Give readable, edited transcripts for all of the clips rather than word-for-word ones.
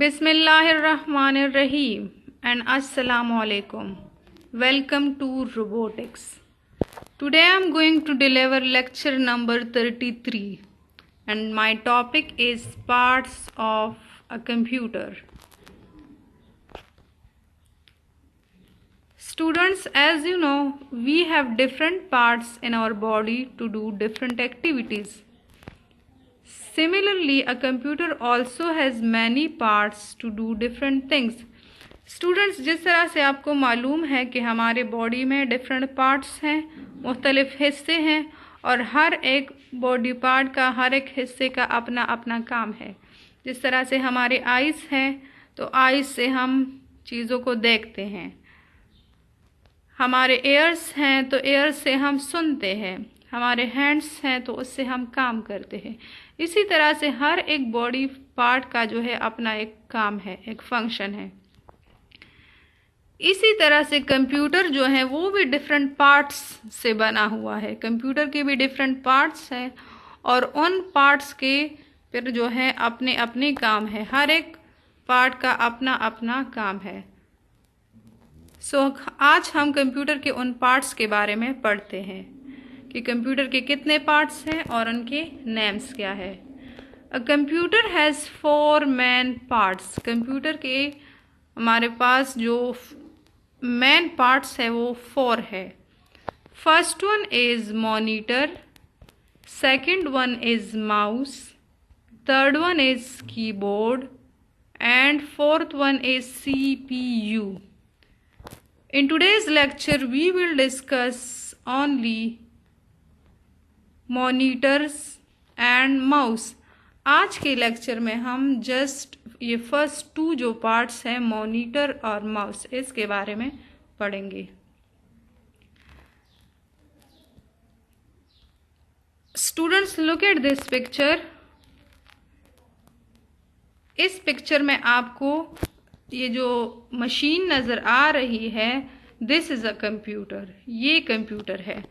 Bismillahirrahmanirrahim and Assalamu alaikum. Welcome to Robotics. Today I am going to deliver lecture number 33 and my topic is parts of a computer. Students, as you know, we have different parts in our body to do different activities. Similarly, a computer also has many parts to do different things. Students, जिस तरह से आपको मालूम है कि हमारे body में different parts हैं, मुख्तलिफ हिस्से हैं और हर एक बॉडी पार्ट का, हर एक हिस्से का अपना अपना काम है। जिस तरह से हमारे आइज़ हैं तो आइज़ से हम चीज़ों को देखते हैं, हमारे एयर्स हैं तो एयर्स से हम सुनते हैं, हमारे हैंड्स हैं तो उससे हम काम करते हैं। इसी तरह से हर एक बॉडी पार्ट का जो है अपना एक काम है, एक फंक्शन है। इसी तरह से कंप्यूटर जो है वो भी डिफरेंट पार्ट्स से बना हुआ है। कंप्यूटर के भी डिफरेंट पार्ट्स हैं और उन पार्ट्स के फिर जो है अपने अपने काम है, हर एक पार्ट का अपना अपना काम है। आज हम कंप्यूटर के उन पार्ट्स के बारे में पढ़ते हैं कि कंप्यूटर के कितने पार्ट्स हैं और उनके नेम्स क्या है। A computer has 4 main parts. Computer के हमारे पास जो मेन पार्ट्स है वो 4 है। First one is monitor, second one is mouse, third one is keyboard and fourth one is CPU. In today's lecture we will discuss only monitors and mouse. आज के lecture में हम जस्ट ये first 2 जो parts हैं, monitor और mouse, इसके बारे में पढ़ेंगे। Students, look at this picture. इस पिक्चर में आपको ये जो मशीन नज़र आ रही है, दिस इज़ अ कंप्यूटर, ये कंप्यूटर है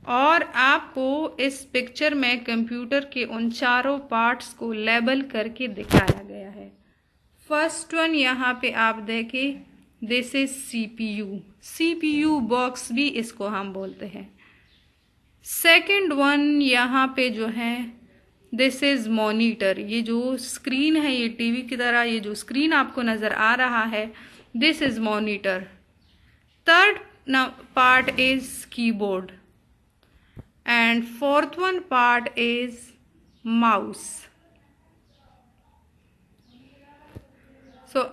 और आपको इस पिक्चर में कंप्यूटर के उन चारों पार्ट्स को लेबल करके दिखाया गया है। फर्स्ट वन यहाँ पे आप देखें, दिस इज CPU बॉक्स भी इसको हम बोलते हैं। सेकंड वन यहाँ पे जो है दिस इज मॉनिटर, ये जो स्क्रीन है, ये टीवी की तरह ये जो स्क्रीन आपको नज़र आ रहा है, this is monitor. Third part is keyboard and fourth one part is mouse.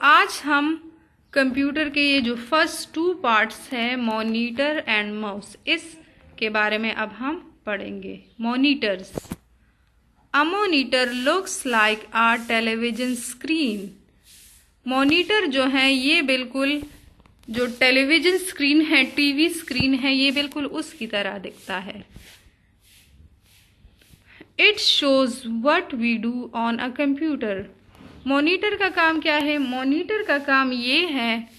आज हम कंप्यूटर के ये जो फर्स्ट 2 पार्ट्स हैं, मॉनिटर एंड माउस, इसके बारे में अब हम पढ़ेंगे। Monitors. A monitor looks like a television screen. Monitor जो है ये बिल्कुल जो टेलीविजन स्क्रीन है, टीवी स्क्रीन है, ये बिल्कुल उसकी तरह दिखता है। It shows what we do on a computer. Monitor का काम क्या है? मॉनिटर का काम ये है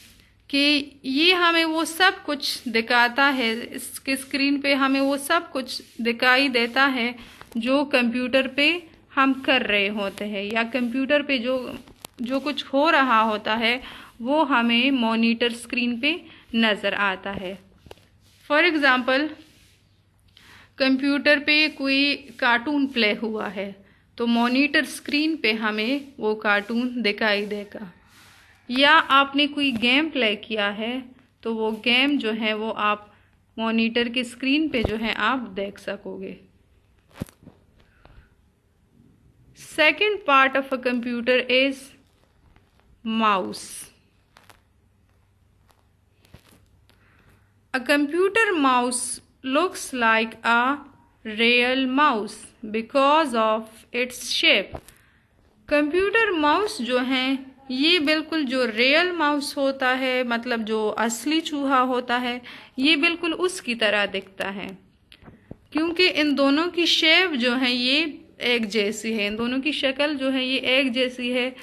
कि ये हमें वो सब कुछ दिखाता है, इसके स्क्रीन पे हमें वो सब कुछ दिखाई देता है जो कंप्यूटर पे हम कर रहे होते हैं, या कंप्यूटर पे जो कुछ हो रहा होता है वो हमें मॉनिटर स्क्रीन पे नज़र आता है। फॉर एग्ज़ाम्पल, कंप्यूटर पे कोई कार्टून प्ले हुआ है तो मॉनिटर स्क्रीन पे हमें वो कार्टून दिखाई देगा, या आपने कोई गेम प्ले किया है तो वो गेम जो है वो आप मॉनिटर की स्क्रीन पे जो है आप देख सकोगे। Second part of a computer is mouse. A computer mouse looks like a real mouse because of its shape. Computer mouse जो हैं ये बिल्कुल जो रियल माउस होता है, मतलब जो असली चूहा होता है, ये बिल्कुल उसकी तरह दिखता है क्योंकि इन दोनों की शेप जो है ये एक जैसी है, इन दोनों की शक्ल जो है ये एक जैसी है।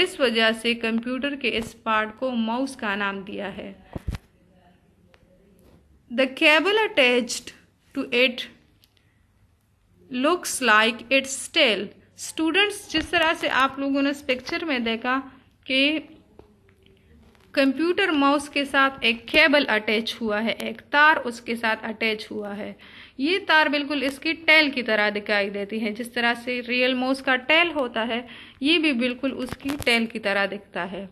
इस वजह से कंप्यूटर के इस पार्ट को माउस का नाम दिया है। The cable attached to it looks like its tail. Students, जिस तरह से आप लोगों ने इस पिक्चर में देखा कि कंप्यूटर माउस के साथ एक केबल अटैच हुआ है, एक तार उसके साथ अटैच हुआ है। ये तार बिल्कुल इसकी टेल की तरह दिखाई देती है। जिस तरह से रियल माउस का टेल होता है, ये भी बिल्कुल उसकी टेल की तरह दिखता है।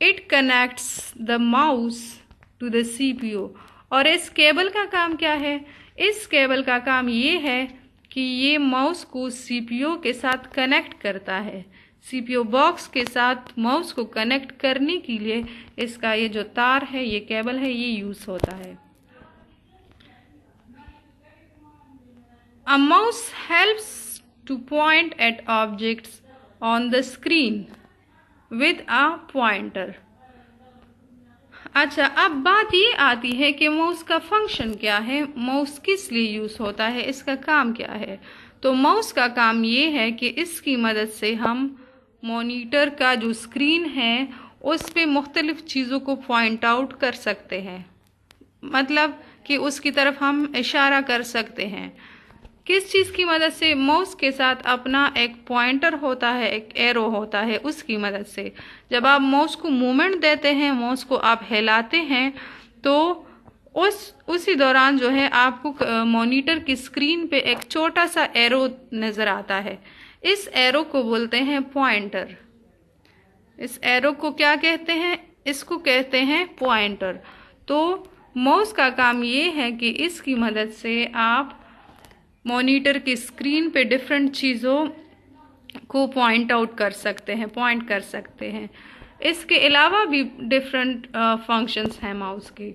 It connects the mouse to the CPU। और इस केबल का काम क्या है? इस केबल का काम ये है कि ये माउस को CPU के साथ कनेक्ट करता है। CPU बॉक्स के साथ माउस को कनेक्ट करने के लिए इसका ये जो तार है, ये केबल है, ये यूज होता है। A mouse helps to point at objects on the screen with a pointer। अच्छा, अब बात ये आती है कि माउस का फंक्शन क्या है, माउस किस लिए यूज होता है, इसका काम क्या है। तो माउस का काम ये है कि इसकी मदद से हम मॉनिटर का जो स्क्रीन है उस पे मुख्तलिफ चीज़ों को पॉइंट आउट कर सकते हैं, मतलब कि उसकी तरफ हम इशारा कर सकते हैं। किस चीज़ की मदद से? माउस के साथ अपना एक पॉइंटर होता है, एक एरो होता है, उसकी मदद से। जब आप माउस को मूवमेंट देते हैं, माउस को आप हिलाते हैं, तो उसी दौरान जो है आपको मॉनिटर की स्क्रीन पे एक छोटा सा एरो नज़र आता है। इस एरो को बोलते हैं पॉइंटर। इस एरो को क्या कहते हैं? इसको कहते हैं पॉइंटर। तो माउस का काम ये है कि इसकी मदद से आप मॉनिटर की स्क्रीन पे डिफरेंट चीज़ों को पॉइंट आउट कर सकते हैं, पॉइंट कर सकते हैं। इसके अलावा भी डिफरेंट फंक्शंस हैं माउस के।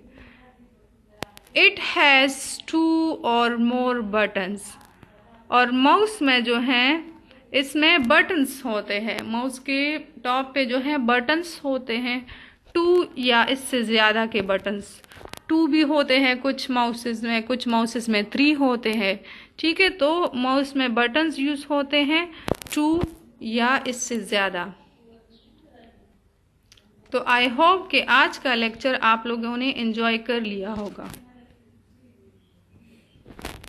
It has 2 or more buttons. और माउस में जो हैं, इसमें बटन्स होते हैं। माउस के टॉप पे जो है बटन्स होते हैं, 2 या इससे ज़्यादा के बटन्स। 2 भी होते हैं कुछ माउसेस में, कुछ माउसेस में 3 होते हैं। ठीक है, तो माउस में बटन्स यूज होते हैं 2 या इससे ज़्यादा। तो आई होप कि आज का लेक्चर आप लोगों ने एंजॉय कर लिया होगा।